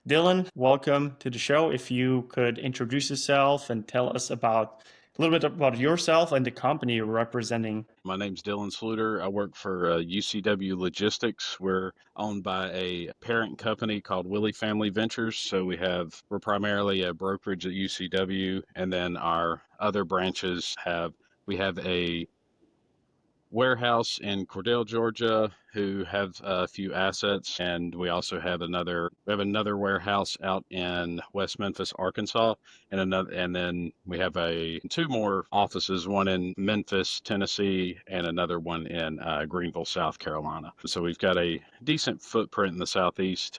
Dylan, welcome to the show. If you could introduce yourself and tell us about a little bit about yourself and the company you're representing. My name's Dylan Sluder. I work for UCW Logistics. We're owned by a parent company called Willie Family Ventures. We're primarily a brokerage at UCW, and then our other branches we have a warehouse in Cordell, Georgia, who have a few assets, and we have another warehouse out in West Memphis, Arkansas, and then we have a two more offices, one in Memphis, Tennessee, and another one in Greenville, South Carolina. So we've got a decent footprint in the Southeast.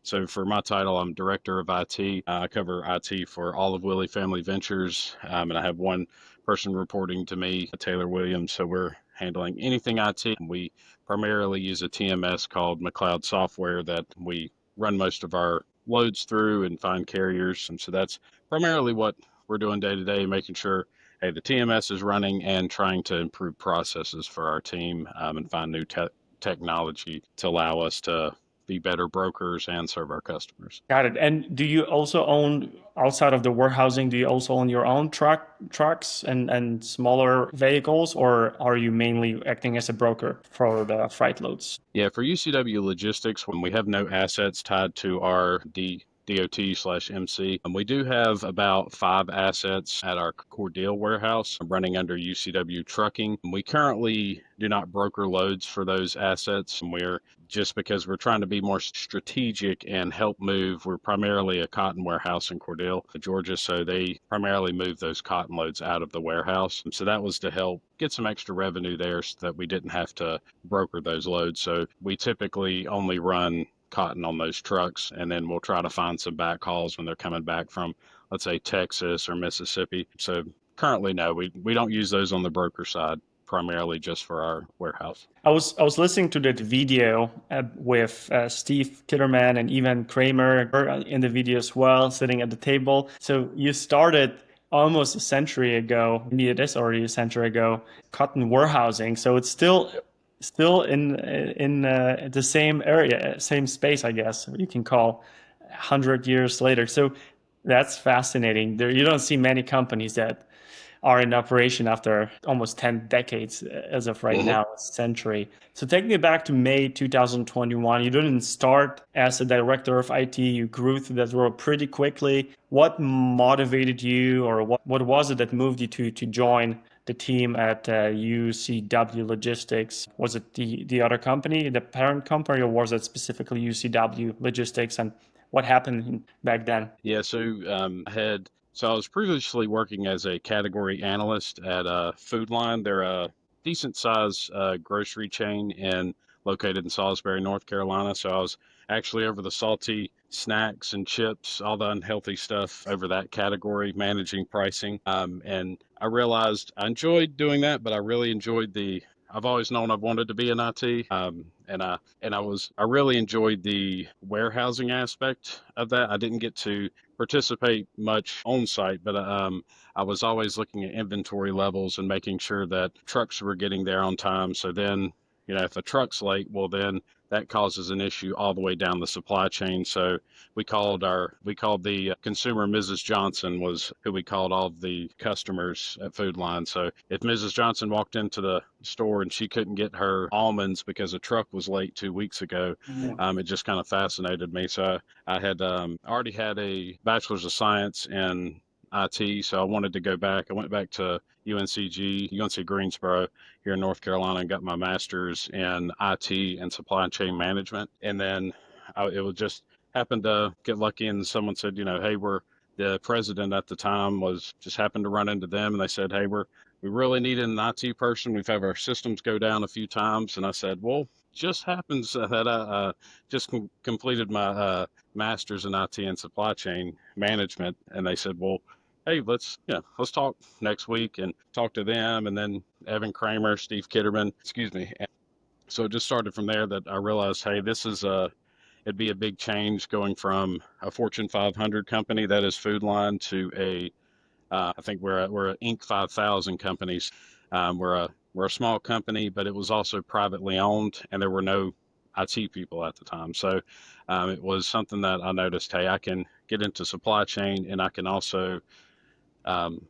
So for my title, I'm Director of IT. I cover IT for all of Willie Family Ventures, and I have one person reporting to me, Taylor Williams. So we're handling anything IT. We primarily use a TMS called McLeod Software that we run most of our loads through and find carriers. And so that's primarily what we're doing day to day, making sure, hey, the TMS is running and trying to improve processes for our team and find new technology to allow us to be better brokers and serve our customers. Got it. And do you also own, outside of the warehousing, do you also own your own trucks and smaller vehicles, or are you mainly acting as a broker for the freight loads? Yeah, for UCW Logistics, when we have no assets tied to our DOT/MC, we do have about 5 assets at our core deal warehouse running under UCW Trucking. We currently do not broker loads for those assets. Just because we're trying to be more strategic and help move. We're primarily a cotton warehouse in Cordell, Georgia, so they primarily move those cotton loads out of the warehouse. So that was to help get some extra revenue there so that we didn't have to broker those loads. So we typically only run cotton on those trucks, and then we'll try to find some backhauls when they're coming back from, let's say, Texas or Mississippi. So currently, no, we don't use those on the broker side, primarily just for our warehouse. I was listening to that video with Steve Kitterman and even Kramer in the video as well, sitting at the table. So you started almost a century ago, maybe it is already a century ago, cotton warehousing. So it's still in the same area, same space, I guess you can call 100 years later. So that's fascinating. There, you don't see many companies that are in operation after almost 10 decades as of right now, a century. So take me back to May 2021. You didn't start as a director of IT. You grew through that role pretty quickly. What motivated you, or what was it that moved you to join the team at UCW Logistics? Was it the other company, the parent company, or was it specifically UCW Logistics? And what happened back then? Yeah, so I was previously working as a category analyst at Food Line. They're a decent size grocery chain located in Salisbury, North Carolina. So I was actually over the salty snacks and chips, all the unhealthy stuff over that category, managing pricing. And I realized I enjoyed doing that, but I really enjoyed I've always known I've wanted to be in IT, I really enjoyed the warehousing aspect of that. I didn't get to participate much on site, but I was always looking at inventory levels and making sure that trucks were getting there on time. So then, if a truck's late, well, then that causes an issue all the way down the supply chain. So we called the consumer Mrs. Johnson was who we called all of the customers at Food Line. So if Mrs. Johnson walked into the store and she couldn't get her almonds because a truck was late 2 weeks ago, it just kind of fascinated me. So I had already had a bachelor's of science in IT, so I wanted to go back. I went back to UNC Greensboro here in North Carolina, and got my master's in IT and supply chain management. And then it would just happened to get lucky, and someone said, hey, the president at the time was just happened to run into them, and they said, hey, we really need an IT person. We've had our systems go down a few times. And I said, well, just happens that I just completed my master's in IT and supply chain management. And they said, well, hey, let's talk next week, and talk to them. And then Evan Kramer, Steve Kitterman, excuse me. And so it just started from there that I realized, hey, it'd be a big change going from a Fortune 500 company that is Food Line to I think we're a Inc. 5000 companies. We're a small company, but it was also privately owned, and there were no IT people at the time. So it was something that I noticed, hey, I can get into supply chain and um,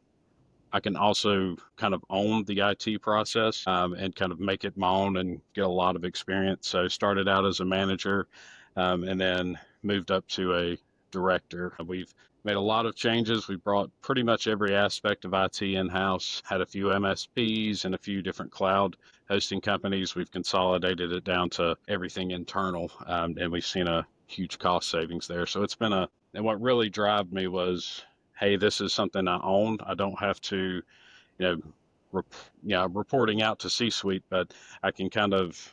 I can also kind of own the IT process and kind of make it my own and get a lot of experience. So started out as a manager and then moved up to a director. We've made a lot of changes. We brought pretty much every aspect of IT in-house, had a few MSPs and a few different cloud hosting companies. We've consolidated it down to everything internal, and we've seen a huge cost savings there. So it's been and what really drove me was, hey, this is something I own. I don't have to, you know, reporting out to C-suite, but I can kind of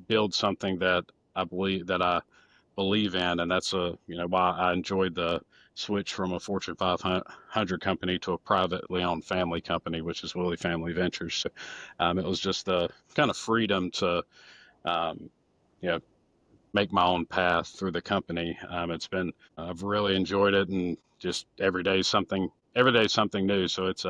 build something that I believe in, and that's why I enjoyed the switch from a Fortune 500 company to a privately owned family company, which is Willie Family Ventures. So, it was just the kind of freedom to, um, you know, make my own path through the company. I've really enjoyed it, and just every day is something new. So it's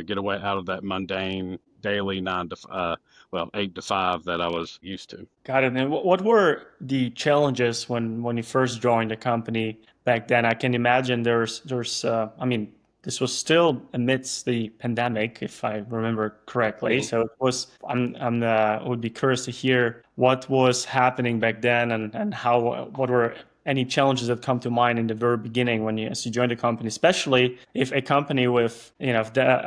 get away out of that mundane daily 8 to 5 that I was used to. Got it. And what were the challenges when you first joined the company back then? I can imagine I mean, this was still amidst the pandemic, if I remember correctly. Mhm. So it was. Would be curious to hear what was happening back then, and what were any challenges that come to mind in the very beginning as you joined the company, especially if a company with that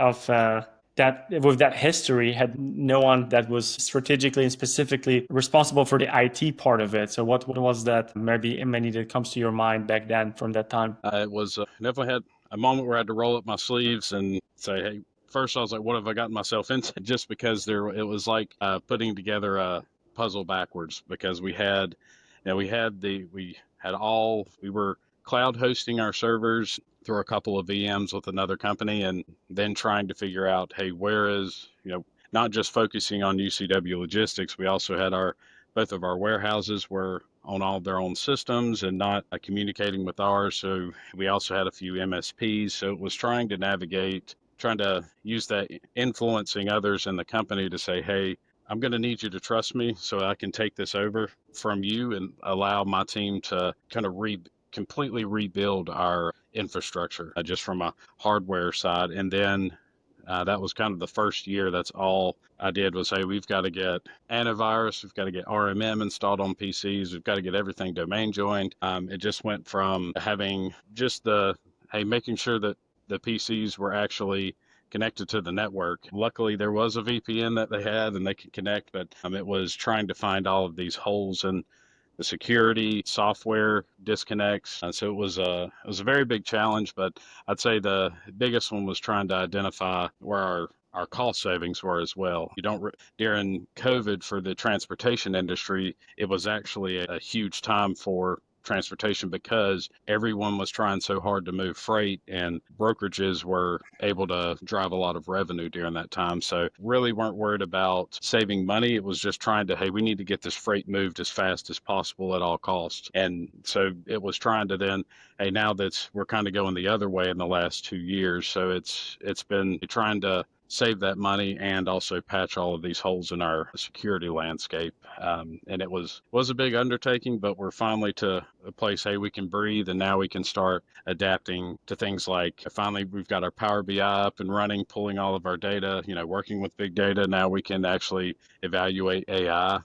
with that history had no one that was strategically and specifically responsible for the IT part of it. So what was that maybe many that comes to your mind back then from that time? It was definitely had a moment where I had to roll up my sleeves and say, hey. First, I was like, "What have I gotten myself into?" Just because it was like putting together a puzzle backwards. Because we were cloud hosting our servers through a couple of VMs with another company, and then trying to figure out, hey, where is not just focusing on UCW Logistics. We also had both of our warehouses were on all of their own systems and not communicating with ours. So we also had a few MSPs. So it was trying to use that influencing others in the company to say, hey, I'm going to need you to trust me so I can take this over from you and allow my team to kind of completely rebuild our infrastructure just from a hardware side. And then that was kind of the first year. That's all I did was, hey, we've got to get antivirus, we've got to get RMM installed on PCs, we've got to get everything domain joined. It just went from having just making sure that the PCs were actually connected to the network. Luckily, there was a VPN that they had and they could connect, but it was trying to find all of these holes in the security software disconnects. So it was a very big challenge, but I'd say the biggest one was trying to identify where our cost savings were as well. During COVID for the transportation industry, it was actually a huge time for transportation because everyone was trying so hard to move freight and brokerages were able to drive a lot of revenue during that time. So really weren't worried about saving money. It was just trying to, hey, we need to get this freight moved as fast as possible at all costs. And so it was trying to then, hey, now we're kind of going the other way in the last 2 years. So it's been trying to save that money and also patch all of these holes in our security landscape. And it was a big undertaking, but we're finally to a place, hey, we can breathe, and now we can start adapting to things like finally we've got our Power BI up and running, pulling all of our data, working with big data. Now we can actually evaluate AI.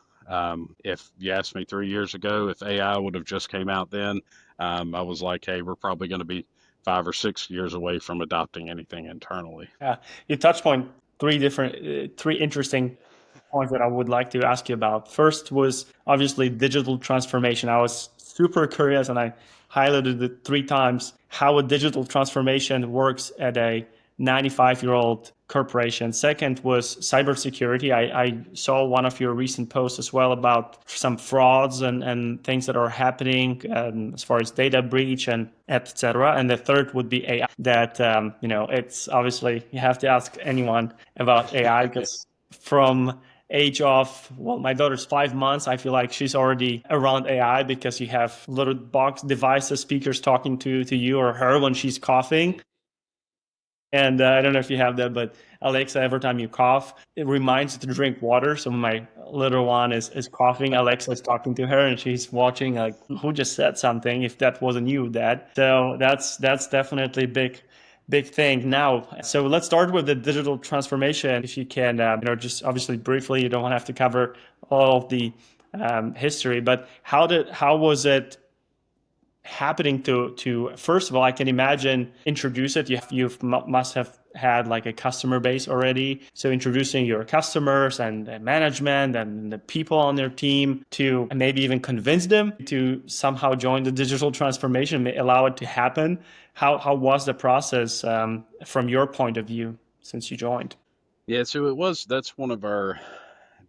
If you asked me 3 years ago if AI would have just came out then, I was like, hey, we're probably going to be 5 or 6 years away from adopting anything internally. Yeah, you touched on three interesting points that I would like to ask you about. First was obviously digital transformation. I was super curious and I highlighted it 3 times how a digital transformation works at a 95-year-old corporation. Second was cybersecurity. I saw one of your recent posts as well about some frauds and things that are happening as far as data breach and etc. And the third would be AI. That it's obviously you have to ask anyone about AI because from age of, well, my daughter's 5 months, I feel like she's already around AI because you have little box devices, speakers talking to you or her when she's coughing. And I don't know if you have that, but Alexa, every time you cough, it reminds you to drink water. So when my little one is coughing, Alexa is talking to her and she's watching like, who just said something? If that wasn't you, Dad. So that's definitely big thing now. So let's start with the digital transformation. If you can, just obviously briefly, you don't have to cover all of the history, but how was it happening to first of all, I can imagine introduce it. Must have had like a customer base already, so introducing your customers and the management and the people on their team to maybe even convince them to somehow join the digital transformation, allow it to happen. How was the process from your point of view since you joined? Yeah, so that's one of our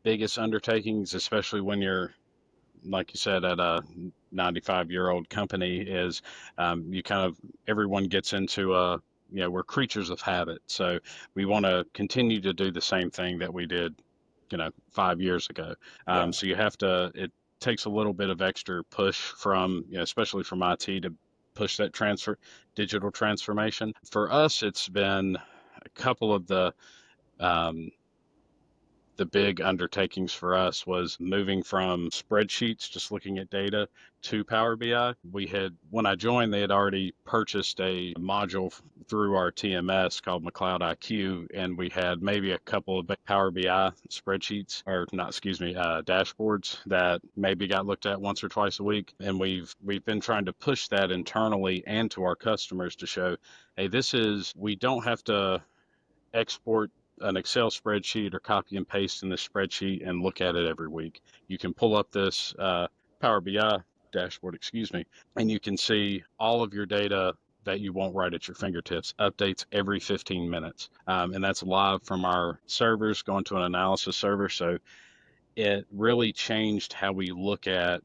biggest undertakings, especially when you're, like you said, at a 95-year-old company, is you kind of, everyone gets into we're creatures of habit. So we want to continue to do the same thing that we did, 5 years ago. Yeah. So it takes a little bit of extra push from, especially from IT to push that digital transformation. For us, it's been a couple of um, the big undertakings for us was moving from spreadsheets, just looking at data, to Power BI. When I joined, they had already purchased a module through our TMS called McLeod IQ, and we had maybe a couple of Power BI spreadsheets, or not, excuse me, dashboards that maybe got looked at once or twice a week. And we've been trying to push that internally and to our customers to show, hey, we don't have to export an Excel spreadsheet or copy and paste in this spreadsheet and look at it every week. You can pull up this Power BI dashboard, excuse me, and you can see all of your data that you want right at your fingertips, updates every 15 minutes. And that's live from our servers going to an analysis server. So it really changed how we look at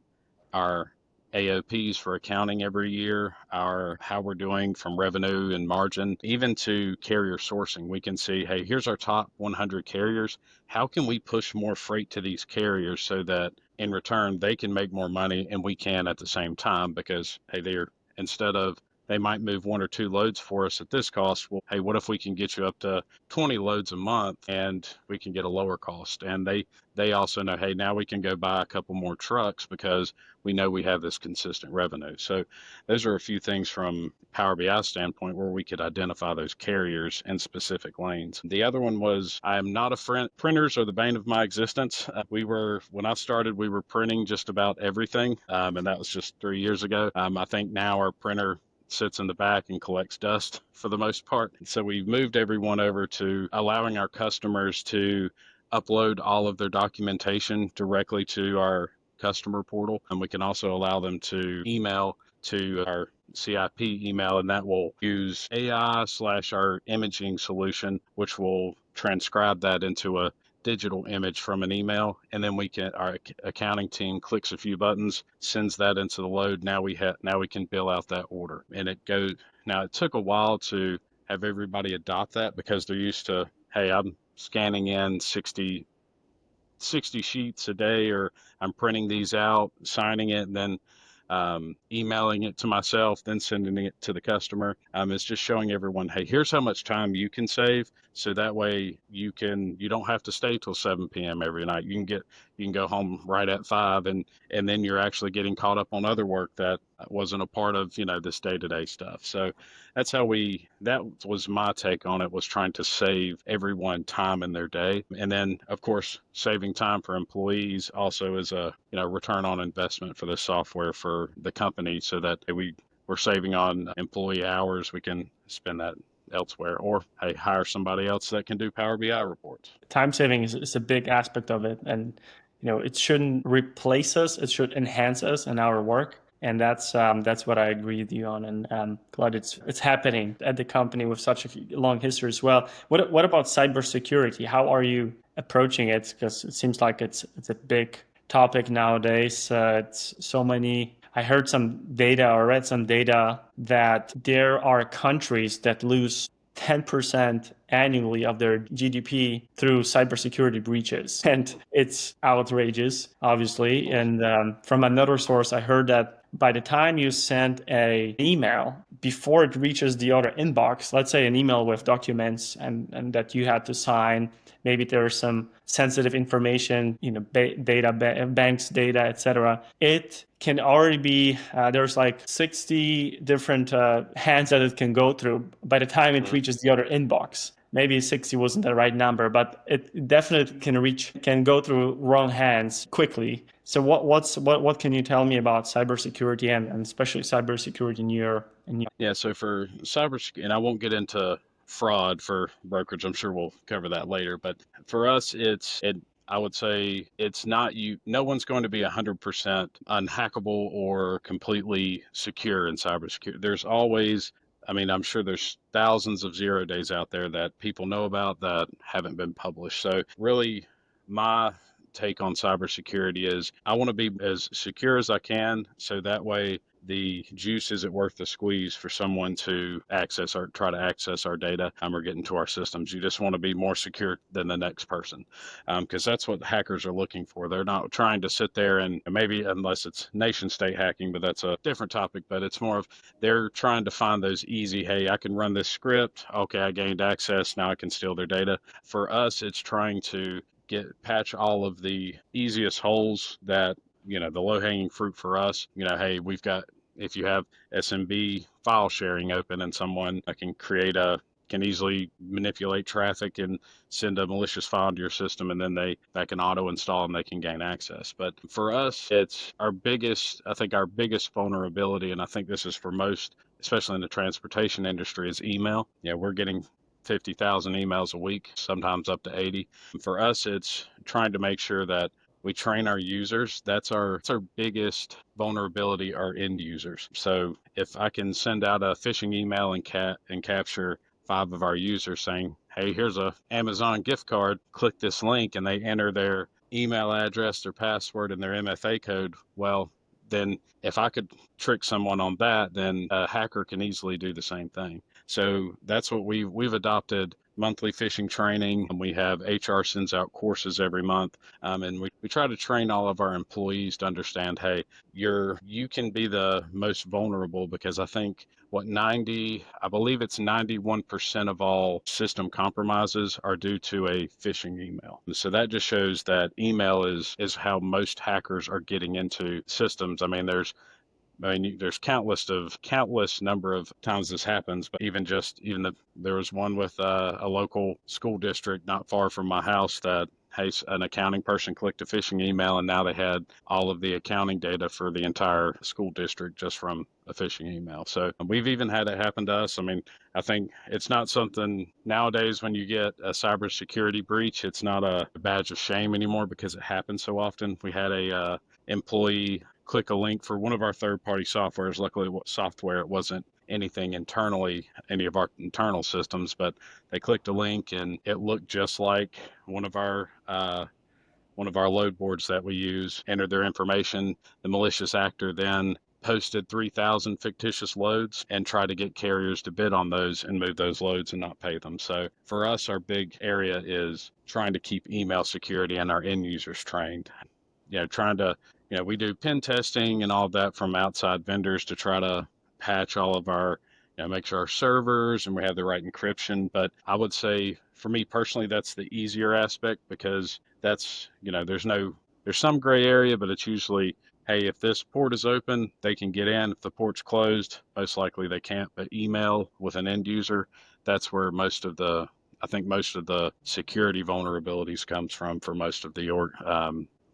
our AOPs for accounting every year, our how we're doing from revenue and margin, even to carrier sourcing. We can see, hey, here's our top 100 carriers. How can we push more freight to these carriers so that in return they can make more money and we can at the same time? Because hey, instead of they might move one or two loads for us at this cost. Well, hey, what if we can get you up to 20 loads a month and we can get a lower cost? And they also know, hey, now we can go buy a couple more trucks because we know we have this consistent revenue. So those are a few things from Power BI standpoint where we could identify those carriers in specific lanes. The other one was, I am not a friend. Printers are the bane of my existence. When I started, we were printing just about everything. And that was just 3 years ago. I think now our printer sits in the back and collects dust for the most part. So we've moved everyone over to allowing our customers to upload all of their documentation directly to our customer portal. And we can also allow them to email to our CIP email, and that will use AI/our imaging solution, which will transcribe that into a digital image from an email, and then our accounting team clicks a few buttons, sends that into the load. Now we can bill out that order, and it took a while to have everybody adopt that because they're used to, hey, I'm scanning in 60 sheets a day, or I'm printing these out, signing it, and then emailing it to myself, then sending it to the customer. It's just showing everyone, hey, here's how much time you can save. So that way you don't have to stay till 7 p.m. every night. You can go home right at 5, and then you're actually getting caught up on other work that wasn't a part of, this day-to-day stuff. So that was my take on it, was trying to save everyone time in their day. And then of course, saving time for employees also is a, return on investment for the software for the company, so that we're saving on employee hours. We can spend that elsewhere, or hey, hire somebody else that can do Power BI reports. Time saving is a big aspect of it, and it shouldn't replace us, it should enhance us in our work. And that's what I agree with you on, and glad it's happening at the company with such a long history as well. What about cybersecurity? How are you approaching it? Because it seems like it's a big topic nowadays. It's so many. I heard some data or read some data that there are countries that lose 10% annually of their GDP through cybersecurity breaches. And it's outrageous, obviously. And from another source, I heard that by the time you send an email before it reaches the other inbox, let's say an email with documents and that you had to sign, maybe there's some sensitive information, banks data, etc. It can already be, there's like 60 different hands that it can go through by the time it reaches the other inbox. Maybe 60 wasn't the right number, but it definitely can go through wrong hands quickly. So what can you tell me about cybersecurity and especially cybersecurity in your Yeah, so for cybersecurity, and I won't get into fraud for brokerage. I'm sure we'll cover that later. But for us, I would say it's not you. No one's going to be 100% unhackable or completely secure in cybersecurity. There's always, I mean, I'm sure there's thousands of 0 days out there that people know about that haven't been published. So really, my take on cybersecurity is I want to be as secure as I can, so that way the juice isn't worth the squeeze for someone to try to access our data or get into our systems. You just want to be more secure than the next person, because that's what hackers are looking for. They're not trying to sit there and maybe, unless it's nation state hacking, but that's a different topic. But it's more of they're trying to find those easy, hey, I can run this script. Okay, I gained access. Now I can steal their data. For us, it's trying to patch all of the easiest holes that, the low hanging fruit for us. Hey, if you have SMB file sharing open and someone can easily manipulate traffic and send a malicious file to your system, and then that can auto install and they can gain access. But for us, it's I think our biggest vulnerability, and I think this is for most, especially in the transportation industry, is email. Yeah, we're getting 50,000 emails a week, sometimes up to 80. For us, it's trying to make sure that we train our users. That's our biggest vulnerability, our end users. So if I can send out a phishing email and capture 5 of our users saying, hey, here's a Amazon gift card, click this link, and they enter their email address, their password, and their MFA code, well, then if I could trick someone on that, then a hacker can easily do the same thing. So that's what we've adopted monthly phishing training, and we have HR sends out courses every month, and we try to train all of our employees to understand, hey, you can be the most vulnerable, because I think I believe it's 91% of all system compromises are due to a phishing email. And so that just shows that email is how most hackers are getting into systems. There's countless number of times this happens, but there was one with a local school district not far from my house that, hey, an accounting person clicked a phishing email, and now they had all of the accounting data for the entire school district just from a phishing email. So we've even had it happen to us. I think it's not something nowadays when you get a cybersecurity breach, it's not a badge of shame anymore because it happens so often. We had a employee click a link for one of our third-party softwares. Luckily, it wasn't anything any of our internal systems, but they clicked a link and it looked just like one of our load boards that we use. Entered their information. The malicious actor then posted 3,000 fictitious loads and tried to get carriers to bid on those and move those loads and not pay them. So for us, our big area is trying to keep email security and our end users trained. We do pen testing and all of that from outside vendors to try to patch all of our, make sure our servers and we have the right encryption. But I would say for me personally, that's the easier aspect, because that's, there's some gray area, but it's usually, hey, if this port is open, they can get in. If the port's closed, most likely they can't. But email with an end user, that's where most of the security vulnerabilities comes from for most of the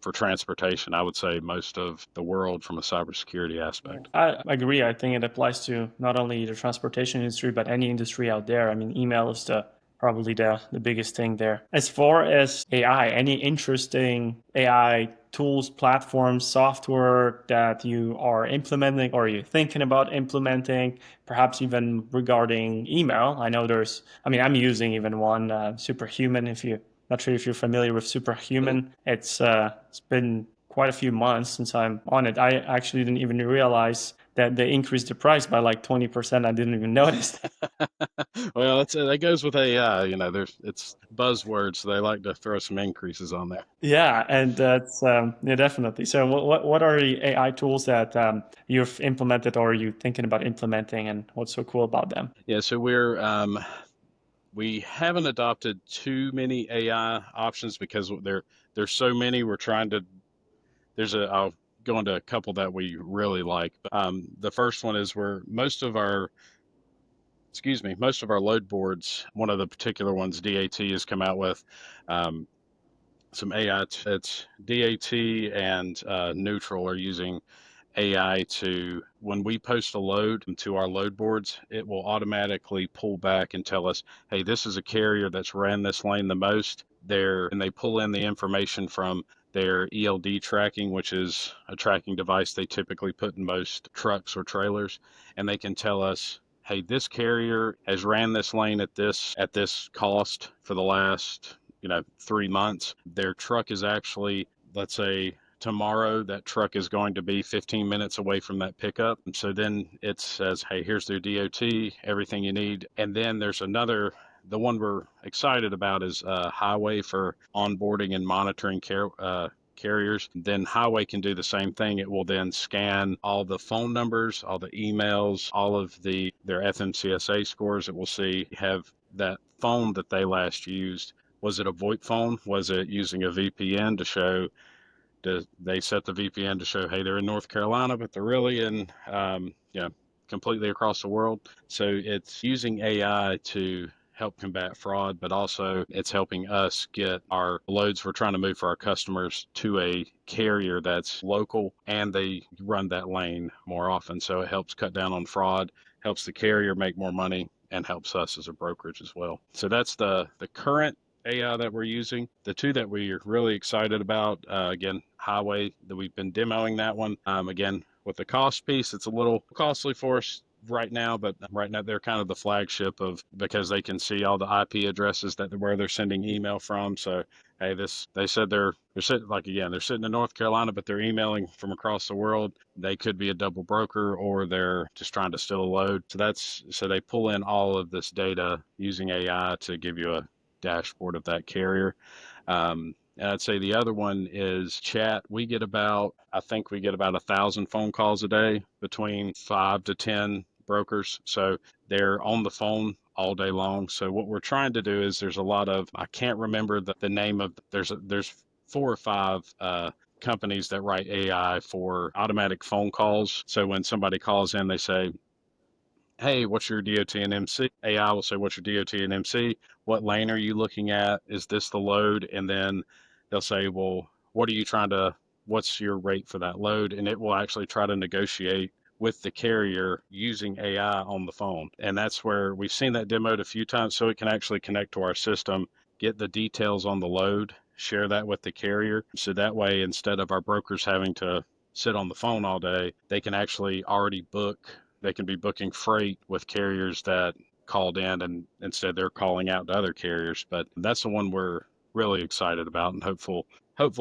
for transportation. I would say most of the world from a cybersecurity aspect. I agree. I think it applies to not only the transportation industry, but any industry out there. Email is probably the biggest thing there. As far as AI, any interesting AI tools, platforms, software that you are implementing or you're thinking about implementing, perhaps even regarding email? I know I'm using even one, Superhuman, not sure if you're familiar with Superhuman. It's been quite a few months since I'm on it. I actually didn't even realize that they increased the price by like 20%. I didn't even notice. Well, that goes with AI. It's buzzwords, so they like to throw some increases on there. Yeah, and that's yeah, definitely. So what are the AI tools that you've implemented or are you thinking about implementing, and what's so cool about them? Yeah, so we haven't adopted too many AI options because there's so many. We're trying to I'll go into a couple that we really like. The first one is where most of our load boards, one of the particular ones DAT has come out with, um, some AI. It's DAT and Neutral are using AI to, when we post a load to our load boards, it will automatically pull back and tell us, hey, this is a carrier that's ran this lane the most. And they pull in the information from their ELD tracking, which is a tracking device they typically put in most trucks or trailers, and they can tell us, hey, this carrier has ran this lane at this cost for the last 3 months. Their truck is actually, let's say, tomorrow that truck is going to be 15 minutes away from that pickup. And so then it says, hey, here's their DOT, everything you need. And then there's the one we're excited about is Highway for onboarding and monitoring carriers. Then Highway can do the same thing. It will then scan all the phone numbers, all the emails, all of their FMCSA scores. It will see, have that phone that they last used. Was it a VoIP phone? Was it using a VPN to show? They set the VPN to show, hey, they're in North Carolina, but they're really in, completely across the world. So it's using AI to help combat fraud, but also it's helping us get our loads we're trying to move for our customers to a carrier that's local and they run that lane more often. So it helps cut down on fraud, helps the carrier make more money, and helps us as a brokerage as well. So that's the current AI that we're using. The two that we're really excited about, again, Highway, that we've been demoing that one. Again, with the cost piece, it's a little costly for us right now, but right now they're kind of the flagship because they can see all the IP addresses where they're sending email from. So, hey, they said they're sitting, like, again, they're sitting in North Carolina, but they're emailing from across the world. They could be a double broker or they're just trying to steal a load. So they pull in all of this data using AI to give you a dashboard of that carrier. And I'd say the other one is chat. I think we get about 1,000 phone calls a day between 5 to 10 brokers. So they're on the phone all day long. So what we're trying to do is I can't remember the name of, there's 4 or 5 companies that write AI for automatic phone calls. So when somebody calls in, they say, hey, what's your DOT and MC? AI will say, what's your DOT and MC? What lane are you looking at? Is this the load? And then they'll say, well, what's your rate for that load? And it will actually try to negotiate with the carrier using AI on the phone. And that's where we've seen that demoed a few times, so it can actually connect to our system, get the details on the load, share that with the carrier. So that way, instead of our brokers having to sit on the phone all day, they can actually they can be booking freight with carriers that called in, and instead they're calling out to other carriers. But that's the one we're really excited about, and hopeful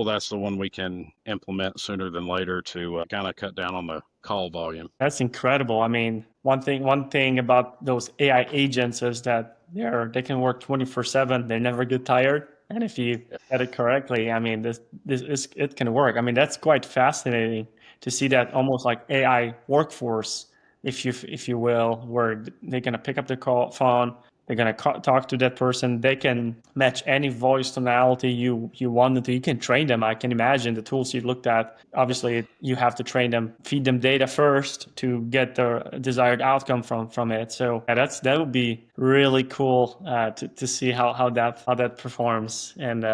that's the one we can implement sooner than later to kind of cut down on the call volume. That's incredible. I mean, one thing about those AI agents is that they can work 24/7. They never get tired. And if you get it correctly, I mean, it can work. I mean, that's quite fascinating to see that almost like AI workforce, if you will, where they're gonna pick up the phone, they're gonna talk to that person. They can match any voice tonality you wanted to. You can train them. I can imagine the tools you looked at. Obviously, you have to train them, feed them data first to get the desired outcome from it. So yeah, that would be really cool to see how that performs, and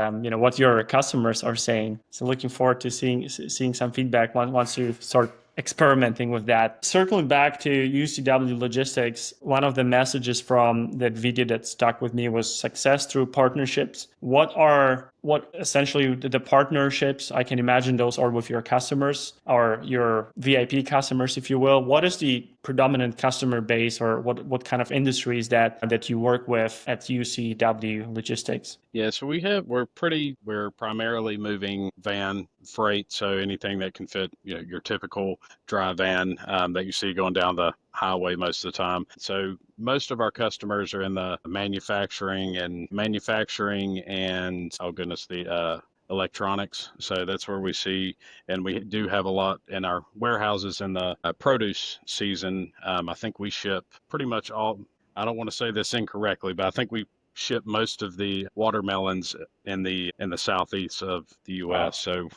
what your customers are saying. So looking forward to seeing some feedback once you start experimenting with that. Circling back to UCW Logistics, one of the messages from that video that stuck with me was success through partnerships. What are what essentially the partnerships, I can imagine those are with your customers or your VIP customers, if you will. What is the predominant customer base, or what kind of industries that you work with at UCW Logistics? Yeah, so we're primarily moving van freight, so anything that can fit, your typical dry van that you see going down the highway most of the time. So most of our customers are in the manufacturing and oh goodness, the electronics. So that's where we see, and we do have a lot in our warehouses in the produce season. I think we ship pretty much all. I don't want to say this incorrectly, but I think we ship most of the watermelons in the southeast of the Wow. U.S. So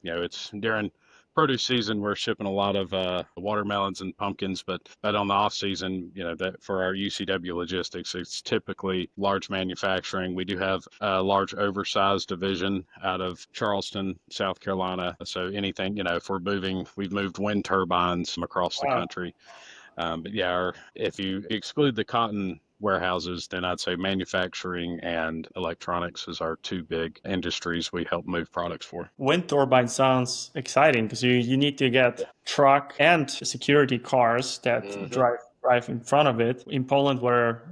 it's during produce season we're shipping a lot of watermelons and pumpkins, but on the off season, that for our UCW Logistics, it's typically large manufacturing. We do have a large oversized division out of Charleston, South Carolina. So anything, if we've moved wind turbines across the Wow. country. But yeah, if you exclude the cotton warehouses, then I'd say manufacturing and electronics is our two big industries we help move products for. Wind turbine sounds exciting because you need to get truck and security cars that Hmm. drive in front of it. In Poland, where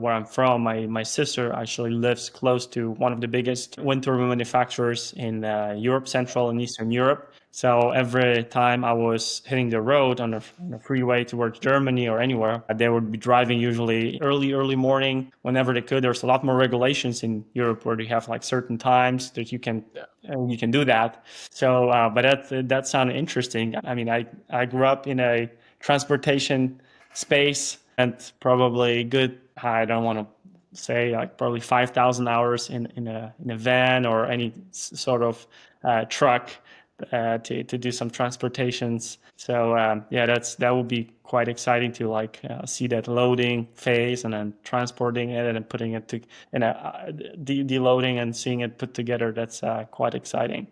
I'm from, my sister actually lives close to one of the biggest wind turbine manufacturers in Europe, Central and Eastern Europe. So every time I was hitting the road on the freeway towards Germany or anywhere, they would be driving usually early morning whenever they could. There's a lot more regulations in Europe where you have like certain times that you can do that. So, but that sounded interesting. I mean, I grew up in a transportation space and probably good. I don't want to say like probably 5,000 hours in a van or any sort of truck to do some transportations. So yeah, that would be quite exciting to like see that loading phase and then transporting it and then putting it to in a deloading and seeing it put together. That's quite exciting.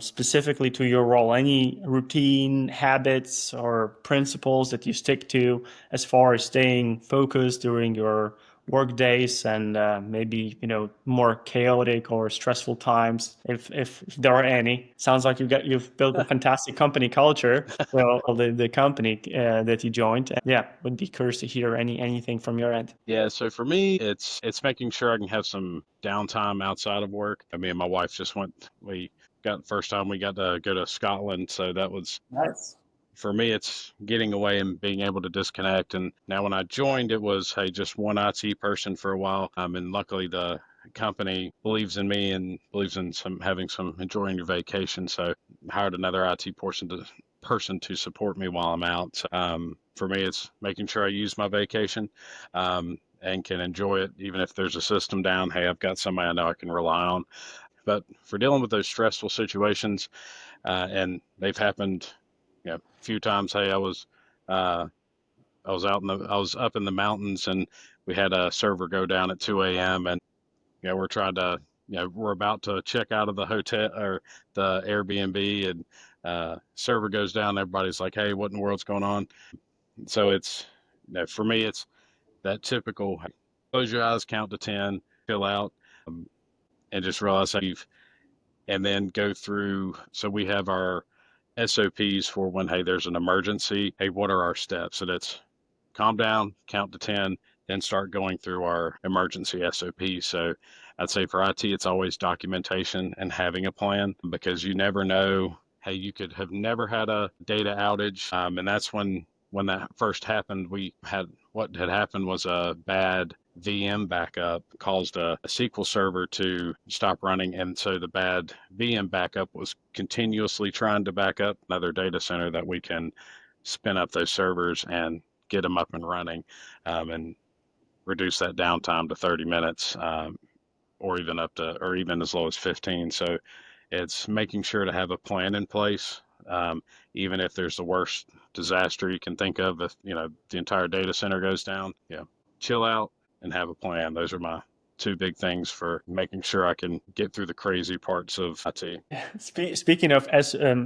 Specifically to your role, any routine habits or principles that you stick to as far as staying focused during your work days and maybe more chaotic or stressful times, if there are any. Sounds like you've built a fantastic company culture. Well, the company that you joined, yeah, would be curious to hear anything from your end. Yeah, so for me, it's making sure I can have some downtime outside of work. I mean, my wife just went. We got first time we got to go to Scotland, so that was Nice. for me. It's getting away and being able to disconnect. And now when I joined, it was hey, just one IT person for a while. And luckily the company believes in me and believes in some enjoying your vacation. So hired another IT person to support me while I'm out. So, for me, it's making sure I use my vacation and can enjoy it, even if there's a system down. Hey, I've got somebody I know I can rely on. But for dealing with those stressful situations, and they've happened, a few times. Hey, uh, I was up in the mountains, and we had a server go down at 2 a.m. and we're trying to, we're about to check out of the hotel or the Airbnb, and server goes down. Everybody's like, "Hey, what in the world's going on?" So it's, for me, it's that typical close your eyes, count to 10, chill out, um, and just realize how you've, and then go through. So we have our SOPs for when, hey, there's an emergency. Hey, what are our steps? So that's calm down, count to 10, then start going through our emergency SOPs. So I'd say for IT, it's always documentation and having a plan because you never know. Hey, you could have never had a data outage. And that's when that first happened, what had happened was a bad VM backup caused a SQL server to stop running. And so the bad VM backup was continuously trying to back up another data center that we can spin up those servers and get them up and running, and reduce that downtime to 30 minutes, or even as low as 15. So it's making sure to have a plan in place, even if there's the worst disaster you can think of. If the entire data center goes down, chill out and have a plan. Those are my two big things for making sure I can get through the crazy parts of IT. Speaking of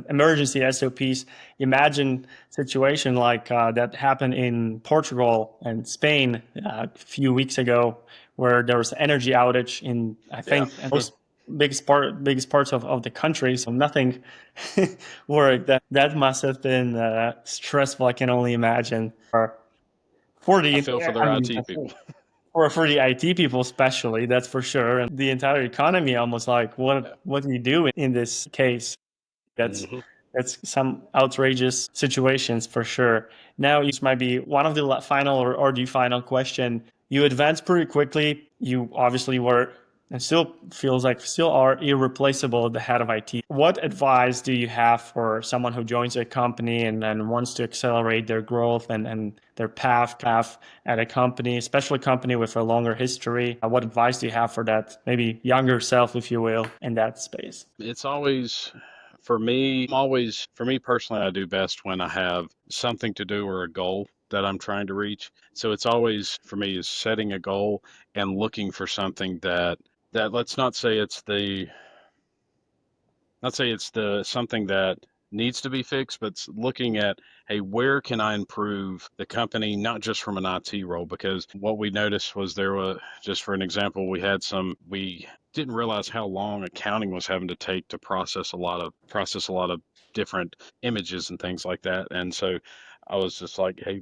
emergency SOPs, imagine situation like that happened in Portugal and Spain a few weeks ago, where there was energy outage in, I Yeah. think, most biggest parts of the country. So nothing worked. That must have been stressful. I can only imagine. For I the, feel for their I mean, IT people. for the IT people especially, that's for sure, and the entire economy almost like Yeah. what do you do in this case? That's Hmm. that's some outrageous situations for sure. Now, this might be one of the final or the final question. You advanced pretty quickly. You obviously were and still feels like still are irreplaceable at the head of IT. What advice do you have for someone who joins a company and wants to accelerate their growth and their path at a company, especially a company with a longer history? What advice do you have for that maybe younger self, if you will, in that space? It's always for me personally, I do best when I have something to do or a goal that I'm trying to reach. So it's always for me is setting a goal and looking for something that let's not say it's the let's say it's the something that needs to be fixed, but looking at, hey, where can I improve the company, not just from an IT role? Because what we noticed was there was, just for an example, we didn't realize how long accounting was having to take to process a lot of different images and things like that. And so I was just like, hey,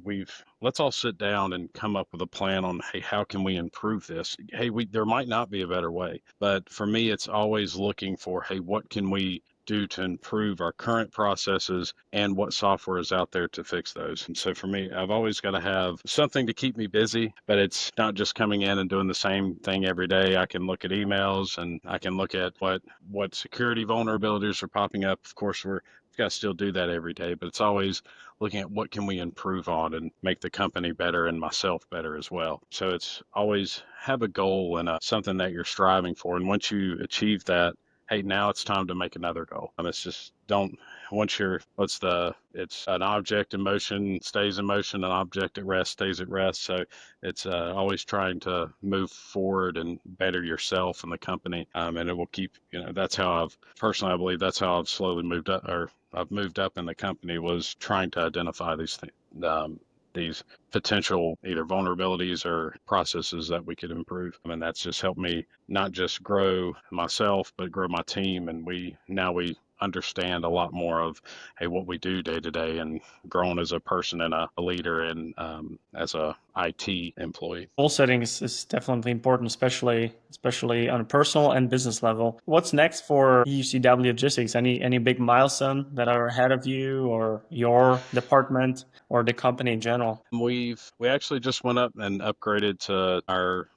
let's all sit down and come up with a plan on, hey, how can we improve this? Hey, there might not be a better way, but for me, it's always looking for, hey, what can we do to improve our current processes and what software is out there to fix those. And so for me, I've always got to have something to keep me busy, but it's not just coming in and doing the same thing every day. I can look at emails and I can look at what security vulnerabilities are popping up. Of course, we've got to still do that every day, but it's always looking at what can we improve on and make the company better and myself better as well. So it's always have a goal and something that you're striving for. And once you achieve that, hey, now it's time to make another goal. It's just don't once you're it's an object in motion stays in motion, an object at rest stays at rest. So it's always trying to move forward and better yourself and the company, and it will keep. That's how I believe that's how I've slowly moved up, or I've moved up in the company, was trying to identify these things. These potential either vulnerabilities or processes that we could improve. And that's just helped me not just grow myself, but grow my team. And we understand a lot more of, hey, what we do day to day, and grown as a person and a leader and as a IT employee. Goal setting is definitely important, especially on a personal and business level. What's next for UCW Logistics? Any big milestone that are ahead of you or your department or the company in general? We actually just went up and upgraded to our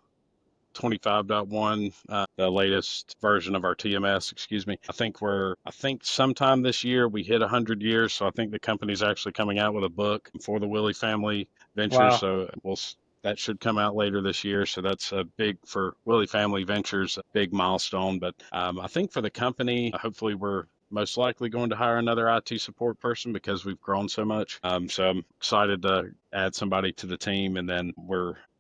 25.1, the latest version of our TMS, excuse me. I think sometime this year we hit 100 years. So I think the company's actually coming out with a book for the Willie Family Ventures. Wow. So that should come out later this year. So that's a big, for Willie Family Ventures, a big milestone. But I think for the company, hopefully we're most likely going to hire another IT support person because we've grown so much. So I'm excited to add somebody to the team. And then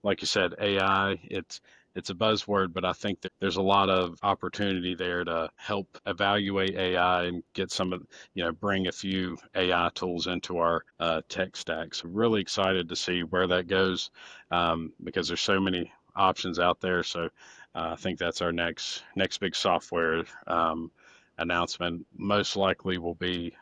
like you said, AI, it's a buzzword, but I think that there's a lot of opportunity there to help evaluate AI and get bring a few AI tools into our tech stack. So really excited to see where that goes, because there's so many options out there. So I think that's our next big software announcement. Most likely will be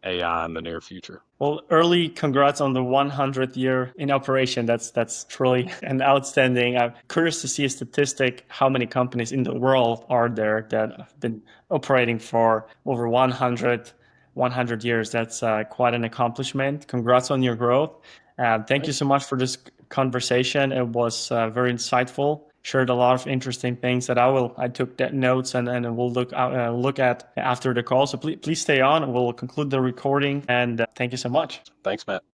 AI in the near future. Well, early congrats on the 100th year in operation. That's truly an outstanding. I'm curious to see a statistic how many companies in the world are there that have been operating for over 100 years. That's quite an accomplishment. Congrats on your growth. Thank you so much for this conversation. It was very insightful. Shared a lot of interesting things that I took that notes and we'll look at after the call. So please stay on. We'll conclude the recording and thank you so much. Thanks, Matt.